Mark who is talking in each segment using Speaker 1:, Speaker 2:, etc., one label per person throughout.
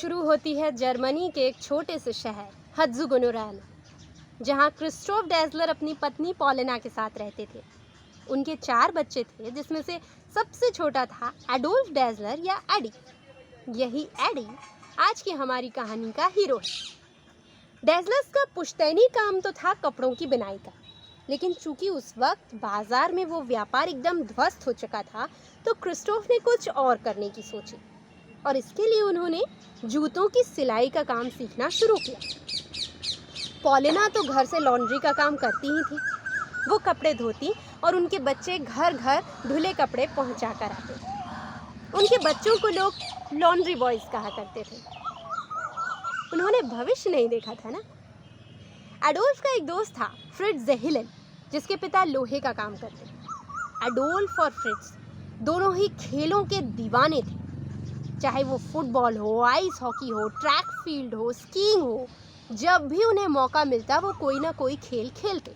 Speaker 1: शुरू होती है जर्मनी के एक छोटे से शहर हत्जुगुनुराय में, जहाँ क्रिस्टोफ डेज़लर अपनी पत्नी पॉलिना के साथ रहते थे। उनके 4 बच्चे थे, जिसमें से सबसे छोटा था एडोल्फ डेज़लर या एडी। यही एडी आज की हमारी कहानी का हीरो है। डेज़लर्स का पुश्तैनी काम तो था कपड़ों की बुनाई का, लेकिन चूंकि उस वक्त बाजार में वो व्यापार एकदम ध्वस्त हो चुका था, तो क्रिस्टोफ ने कुछ और करने की सोची और इसके लिए उन्होंने जूतों की सिलाई का काम सीखना शुरू किया। पॉलिना तो घर से लॉन्ड्री का काम करती ही थी। वो कपड़े धोती और उनके बच्चे घर घर धुले कपड़े पहुंचा कर आते। उनके बच्चों को लोग लॉन्ड्री बॉयज कहा करते थे। उन्होंने भविष्य नहीं देखा था ना। एडोल्फ का एक दोस्त था फ्रिट्ज ज़ेहिलेन, जिसके पिता लोहे का काम करते। एडोल्फ और फ्रिट्ज दोनों ही खेलों के दीवाने थे, चाहे वो फुटबॉल हो, आइस हॉकी हो, ट्रैक फील्ड हो, स्कीइंग हो। जब भी उन्हें मौका मिलता वो कोई ना कोई खेल खेलते।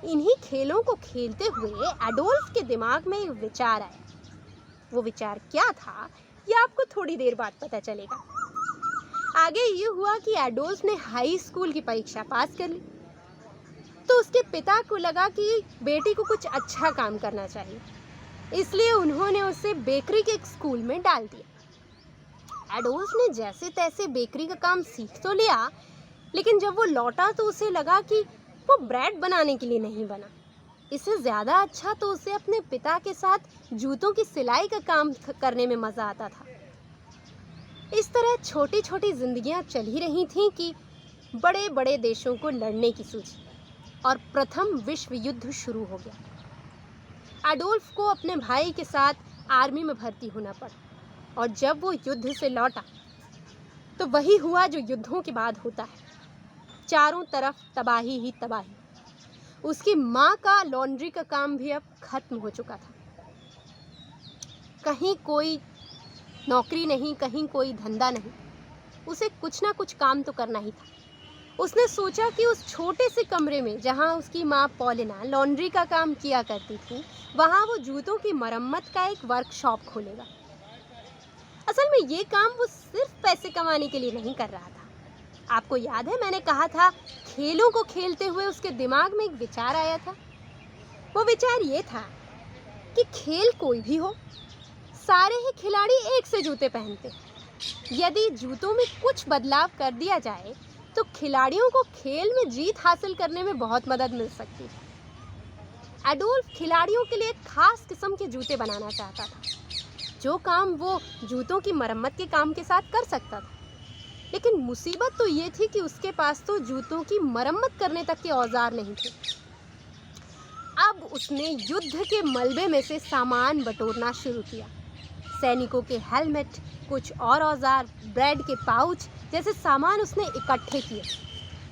Speaker 1: इन्हीं खेलों को खेलते हुए एडोल्फ के दिमाग में एक विचार आया। वो विचार क्या था, ये आपको थोड़ी देर बाद पता चलेगा। आगे ये हुआ कि एडोल्फ ने हाई स्कूल की परीक्षा पास कर ली, तो उसके पिता को लगा कि बेटी को कुछ अच्छा काम करना चाहिए, इसलिए उन्होंने उसे बेकरी के एक स्कूल में डाल दिया। एडोल्फ ने जैसे तैसे बेकरी का काम सीख तो लिया, लेकिन जब वो लौटा तो उसे लगा कि वो ब्रेड बनाने के लिए नहीं बना। इससे ज़्यादा अच्छा तो उसे अपने पिता के साथ जूतों की सिलाई का काम करने में मज़ा आता था। इस तरह छोटी छोटी जिंदगियां चल ही रही थीं कि बड़े बड़े देशों को लड़ने की सूझी और प्रथम विश्व युद्ध शुरू हो गया। एडोल्फ को अपने भाई के साथ आर्मी में भर्ती होना पड़ा और जब वो युद्ध से लौटा तो वही हुआ जो युद्धों के बाद होता है। चारों तरफ तबाही ही तबाही। उसकी माँ का लॉन्ड्री का काम भी अब खत्म हो चुका था। कहीं कोई नौकरी नहीं, कहीं कोई धंधा नहीं। उसे कुछ ना कुछ काम तो करना ही था। उसने सोचा कि उस छोटे से कमरे में जहाँ उसकी माँ पॉलिना लॉन्ड्री का काम किया करती थी, वहाँ वो जूतों की मरम्मत का एक वर्कशॉप खोलेगा। असल में ये काम वो सिर्फ पैसे कमाने के लिए नहीं कर रहा था। आपको याद है, मैंने कहा था खेलों को खेलते हुए उसके दिमाग में एक विचार आया था। वो विचार ये था कि खेल कोई भी हो, सारे ही खिलाड़ी एक से जूते पहनते। यदि जूतों में कुछ बदलाव कर दिया जाए तो खिलाड़ियों को खेल में जीत हासिल करने में बहुत मदद मिल सकती है। एडोल्फ खिलाड़ियों के लिए एक खास किस्म के जूते बनाना चाहता था, जो काम वो जूतों की मरम्मत के काम के साथ कर सकता था। लेकिन मुसीबत तो ये थी कि उसके पास तो जूतों की मरम्मत करने तक के औजार नहीं थे। अब उसने युद्ध के मलबे में से सामान बटोरना शुरू किया। सैनिकों के हेलमेट, कुछ और औजार, ब्रेड के पाउच जैसे सामान उसने इकट्ठे किए।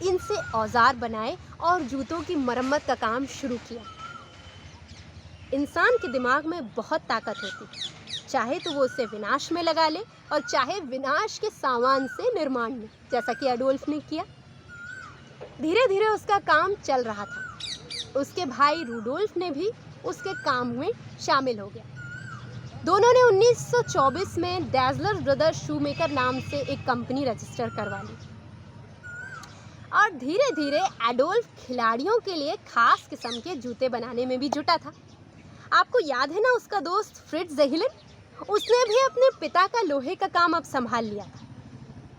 Speaker 1: इनसे औजार बनाए और जूतों की मरम्मत का काम शुरू किया। इंसान के दिमाग में बहुत ताकत होती है, चाहे तो वो उसे विनाश में लगा ले और चाहे विनाश के सामान से निर्माण में, जैसा कि एडोल्फ ने किया। धीरे धीरे उसका काम चल रहा था। उसके भाई रूडोल्फ ने भी उसके काम में शामिल हो गया। दोनों ने 1924 में डेज़लर ब्रदर्स शूमेकर नाम से एक कंपनी रजिस्टर करवा ली और धीरे धीरे एडोल्फ खिलाड़ियों के लिए खास किस्म के जूते बनाने में भी जुटा था। आपको याद है ना, उसका दोस्त फ्रिट्ज ज़ेहिलेन, उसने भी अपने पिता का लोहे का काम अब संभाल लिया था।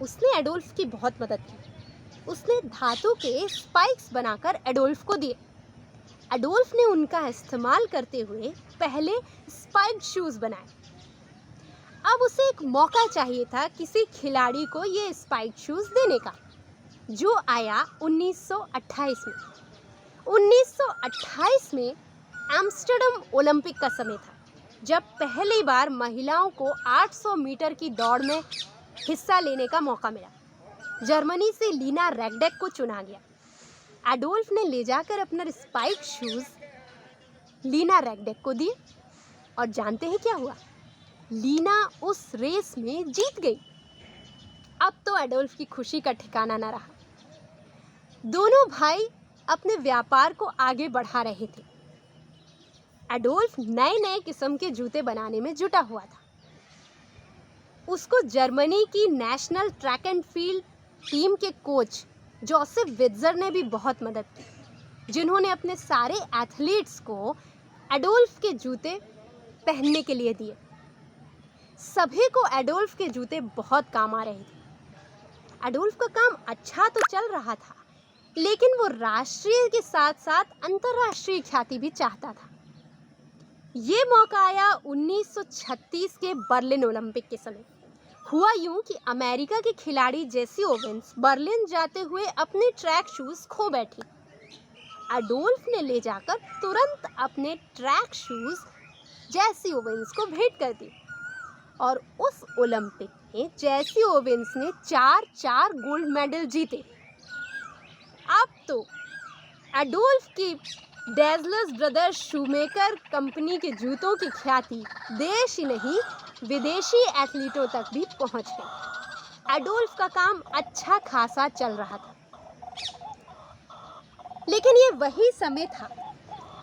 Speaker 1: उसने एडोल्फ की बहुत मदद की। उसने धातु के स्पाइक्स बनाकर एडोल्फ को दिए। एडोल्फ ने उनका इस्तेमाल करते हुए पहले स्पाइक्ड शूज बनाए। अब उसे एक मौका चाहिए था किसी खिलाड़ी को ये स्पाइक्ड शूज देने का, जो आया 1928 में। 1928 में एम्स्टर्डम ओलंपिक का समय था, जब पहली बार महिलाओं को 800 मीटर की दौड़ में हिस्सा लेने का मौका मिला। जर्मनी से लीना रैगडेक को चुना गया। एडोल्फ ने ले जाकर अपना स्पाइक शूज लीना रैगडेक को दिए और जानते हैं क्या हुआ? लीना उस रेस में जीत गई। अब तो एडोल्फ की खुशी का ठिकाना न रहा। दोनों भाई अपने व्यापार को आगे बढ़ा रहे थे। एडोल्फ नए नए किस्म के जूते बनाने में जुटा हुआ था। उसको जर्मनी की national track and field team के कोच जोसेफ विट्जर ने भी बहुत मदद की, जिन्होंने अपने सारे एथलीट्स को एडोल्फ के जूते पहनने के लिए दिए। सभी को एडोल्फ के जूते बहुत काम आ रहे थे। एडोल्फ का काम अच्छा तो चल रहा था, लेकिन वो राष्ट्रीय के साथ साथ अंतर्राष्ट्रीय ख्याति भी चाहता था। ये मौका आया 1936 के बर्लिन ओलंपिक के समय। हुआ यूं कि अमेरिका के खिलाड़ी जेसी ओवेंस बर्लिन जाते हुए अपने ट्रैक शूज खो बैठी। एडोल्फ ने ले जाकर तुरंत अपने ट्रैक शूज जेसी ओवेंस को भेंट कर दी और उस ओलंपिक में जेसी ओवेंस ने 4 गोल्ड मेडल जीते। अब तो एडोल्फ की डेज़लर्स ब्रदर्स शूमेकर कंपनी के जूतों की ख्याति देश ही नहीं विदेशी एथलीटों तक भी पहुंच गई। एडोल्फ का काम अच्छा खासा चल रहा था, लेकिन ये वही समय था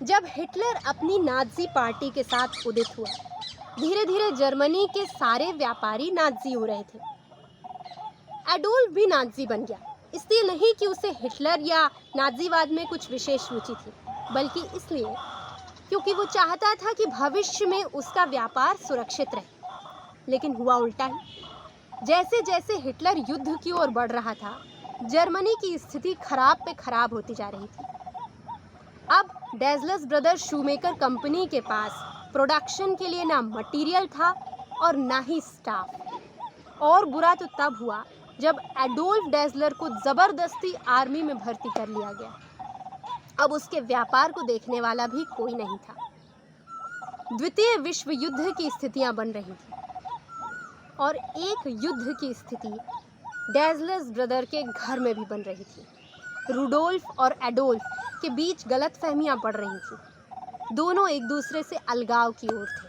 Speaker 1: जब हिटलर अपनी नाज़ी पार्टी के साथ उदित हुआ। धीरे धीरे जर्मनी के सारे व्यापारी नाज़ी हो रहे थे। एडोल्फ भी नाज़ी बन गया, इसलिए नहीं कि उसे हिटलर या नाज़ीवाद में कुछ विशेष रुचि थी, बल्कि इसलिए क्योंकि वो चाहता था कि भविष्य में उसका व्यापार सुरक्षित रहे। लेकिन हुआ उल्टा ही। जैसे जैसे हिटलर युद्ध की ओर बढ़ रहा था, जर्मनी की स्थिति खराब पे खराब होती जा रही थी। अब डेज़लर्स ब्रदर्स शूमेकर कंपनी के पास प्रोडक्शन के लिए ना मटेरियल था और ना ही स्टाफ। और बुरा तो तब हुआ जब एडोल्फ डेज़लर को ज़बरदस्ती आर्मी में भर्ती कर लिया गया। अब उसके व्यापार को देखने वाला भी कोई नहीं था। द्वितीय विश्व युद्ध की स्थितियां बन रही थी और एक युद्ध की स्थिति डेज़लर्स ब्रदर के घर में भी बन रही थी। रुडोल्फ और एडोल्फ के बीच गलतफहमियां बढ़ रही थी। दोनों एक दूसरे से अलगाव की ओर थे।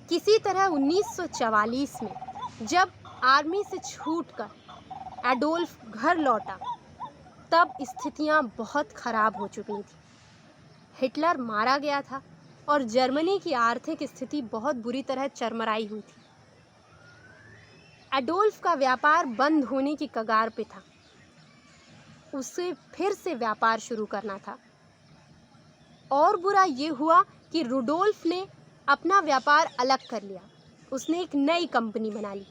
Speaker 1: किसी तरह 1944 में जब आर्मी से छूटकर एडोल्फ घर लौटा, तब स्थितियां बहुत खराब हो चुकी थी। हिटलर मारा गया था और जर्मनी की आर्थिक स्थिति बहुत बुरी तरह चरमराई हुई थी। एडोल्फ का व्यापार बंद होने की कगार पे था। उसे फिर से व्यापार शुरू करना था। और बुरा ये हुआ कि रुडोल्फ ने अपना व्यापार अलग कर लिया। उसने एक नई कंपनी बना ली।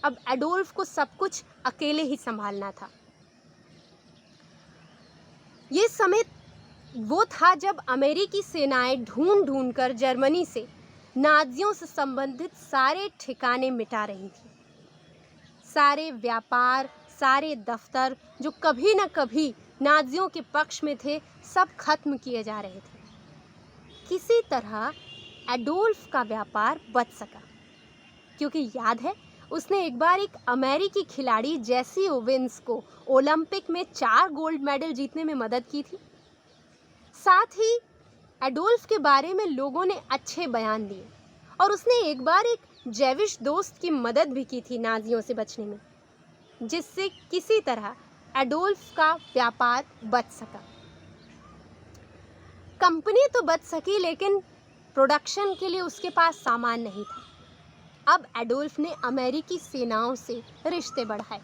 Speaker 1: अब एडोल्फ को सब कुछ अकेले ही संभालना था। ये समय वो था जब अमेरिकी सेनाएं ढूंढ कर जर्मनी से नाज़ियों से संबंधित सारे ठिकाने मिटा रही थी। सारे व्यापार, सारे दफ्तर जो कभी न कभी नाज़ियों के पक्ष में थे, सब खत्म किए जा रहे थे। किसी तरह एडोल्फ का व्यापार बच सका, क्योंकि याद है उसने एक बार एक अमेरिकी खिलाड़ी जेसी ओवेंस को ओलंपिक में 4 गोल्ड मेडल जीतने में मदद की थी। साथ ही एडोल्फ के बारे में लोगों ने अच्छे बयान दिए और उसने एक बार एक जेविश दोस्त की मदद भी की थी नाज़ियों से बचने में, जिससे किसी तरह एडोल्फ का व्यापार बच सका। कंपनी तो बच सकी, लेकिन प्रोडक्शन के लिए उसके पास सामान नहीं था। अब एडोल्फ ने अमेरिकी सेनाओं से रिश्ते बढ़ाए।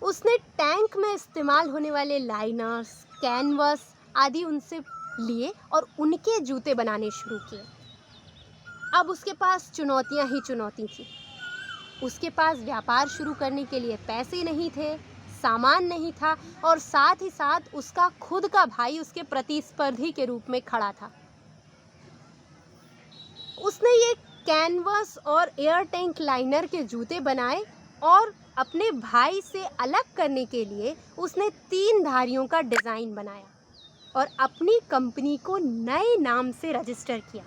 Speaker 1: उसने टैंक में इस्तेमाल होने वाले लाइनर्स, कैनवस आदि उनसे लिए और उनके जूते बनाने शुरू किए। अब उसके पास चुनौतियां ही चुनौती थी। उसके पास व्यापार शुरू करने के लिए पैसे नहीं थे, सामान नहीं था और साथ ही साथ उसका खुद का भाई उसके प्रतिस्पर्धी के रूप में खड़ा था। उसने ये कैनवस और एयर टैंक लाइनर के जूते बनाए और अपने भाई से अलग करने के लिए उसने 3 धारियों का डिज़ाइन बनाया और अपनी कंपनी को नए नाम से रजिस्टर किया।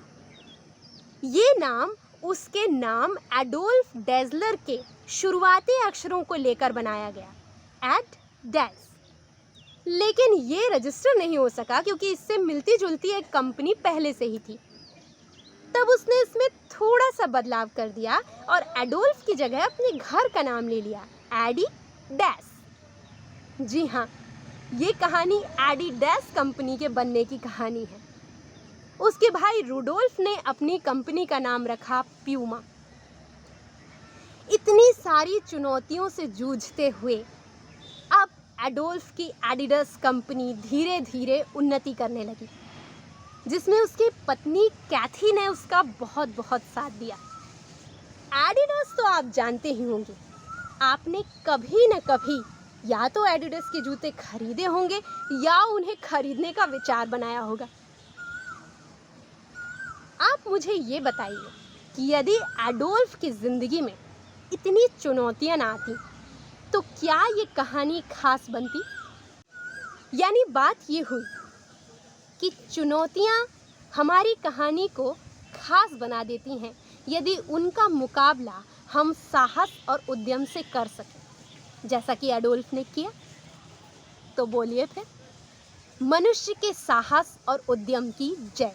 Speaker 1: ये नाम उसके नाम एडोल्फ डेज़लर के शुरुआती अक्षरों को लेकर बनाया गया, एड डेज़। लेकिन ये रजिस्टर नहीं हो सका क्योंकि इससे मिलती जुलती एक कंपनी पहले से ही थी। तब उसने इसमें थोड़ा सा बदलाव कर दिया और एडोल्फ की जगह अपने घर का नाम ले लिया, एडिडास। जी हाँ, ये कहानी एडिडास कंपनी के बनने की कहानी है। उसके भाई रुडोल्फ ने अपनी कंपनी का नाम रखा प्यूमा। इतनी सारी चुनौतियों से जूझते हुए अब एडोल्फ की एडिडास कंपनी धीरे धीरे उन्नति करने लगी, जिसमें उसकी पत्नी कैथी ने उसका बहुत बहुत साथ दिया। एडिडास तो आप जानते ही होंगे, आपने कभी न कभी या तो एडिडास के जूते खरीदे होंगे या उन्हें खरीदने का विचार बनाया होगा। आप मुझे ये बताइए कि यदि एडोल्फ की जिंदगी में इतनी चुनौतियां ना आती तो क्या ये कहानी खास बनती? यानी बात ये हुई कि चुनौतियां हमारी कहानी को खास बना देती हैं यदि उनका मुकाबला हम साहस और उद्यम से कर सकें, जैसा कि एडोल्फ ने किया। तो बोलिए फिर, मनुष्य के साहस और उद्यम की जय।